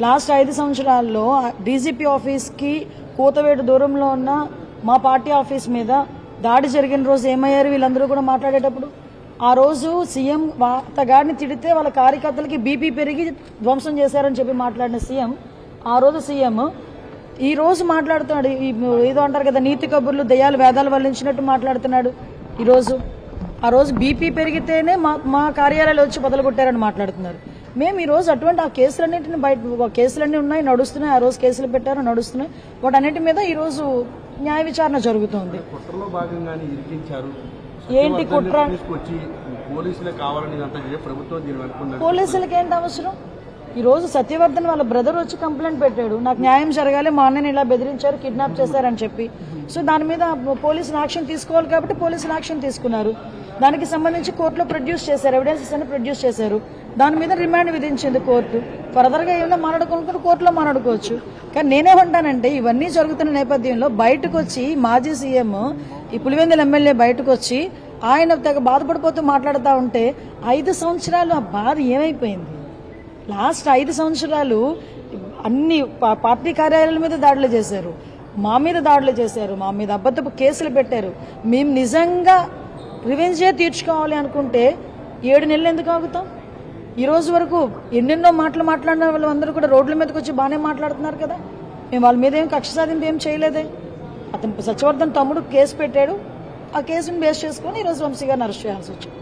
Last 5 సంవత్సరాల్లో DGP ఆఫీస్కి కూతవేటు దూరంలో ఉన్న మా పార్టీ ఆఫీస్ మీద దాడి జరిగిన రోజు ఏమయ్యారు వీళ్ళందరూ కూడా మాట్లాడేటప్పుడు? ఆ రోజు సీఎం అతగాడిని తిడితే వాళ్ళ కార్యకర్తలకి బీపీ పెరిగి ధ్వంసం చేశారని చెప్పి మాట్లాడిన సీఎం, ఆ రోజు సీఎం ఈ రోజు మాట్లాడుతున్నాడు. ఏదో అంటారు కదా, నీతి కబుర్లు దయ్యాలు వేదాలు వల్లించినట్టు మాట్లాడుతున్నాడు ఈరోజు. ఆ రోజు బీపీ పెరిగితేనే మా కార్యాలయాలు వచ్చి బదలుగొట్టారని మాట్లాడుతున్నారు. మేము ఈ రోజు అటువంటి ఆ కేసులన్నింటిని కేసులన్నీ ఉన్నాయి, నడుస్తున్నాయి. ఆ రోజు కేసులు పెట్టారు, నడుస్తున్నాయి. వాటన్నిటి మీద ఈ రోజు న్యాయ విచారణ జరుగుతోంది. ఏంటి కుట్ర? పోలీసులకి ఏంటి అవసరం? ఈ రోజు సత్యవర్ధన్ వాళ్ళ బ్రదర్ వచ్చి కంప్లైంట్ పెట్టాడు, నాకు న్యాయం జరగాలి, మా అన్నని ఇలా బెదిరించారు, కిడ్నాప్ చేశారని చెప్పి. సో దాని మీద పోలీసులు యాక్షన్ తీసుకోవాలి కాబట్టి పోలీసులు యాక్షన్ తీసుకున్నారు. దానికి సంబంధించి కోర్టులో ప్రొడ్యూస్ చేశారు, ఎవిడెన్సెస్ అన్ని ప్రొడ్యూస్ చేశారు. దాని మీద రిమాండ్ విధించింది కోర్టు. ఫర్దర్ గా ఏమైనా మాట్లాడుకోవాలనుకుంటే కోర్టులో మాట్లాడుకోవచ్చు. కానీ నేనేమంటానంటే, ఇవన్నీ జరుగుతున్న నేపథ్యంలో బయటకు వచ్చి మాజీ సీఎం ఈ పులివెందుల ఎమ్మెల్యే బయటకు వచ్చి ఆయన తెగ బాధపడిపోతూ మాట్లాడుతూ ఉంటే 5 సంవత్సరాలు ఆ బాధ ఏమైపోయింది? లాస్ట్ 5 సంవత్సరాలు అన్ని పార్టీ కార్యాలయాల మీద దాడులు చేశారు, మా మీద దాడులు చేశారు, మా మీద అబద్ధపు కేసులు పెట్టారు. మేము నిజంగా రివెంజే తీర్చుకోవాలి అనుకుంటే 7 నెలలు ఎందుకు ఆగుతాం? ఈ రోజు వరకు ఎన్నెన్నో మాటలు మాట్లాడిన వాళ్ళందరూ కూడా రోడ్ల మీదకి వచ్చి బాగానే మాట్లాడుతున్నారు కదా. మేము వాళ్ళ మీద ఏం కక్ష సాధింపు ఏం చేయలేదే. అతను సత్యవర్ధన్ తమ్ముడు కేసు పెట్టాడు, ఆ కేసును బేస్ చేసుకుని ఈరోజు వంశీ గారిని అరెస్ట్ చేయాల్సి వచ్చింది.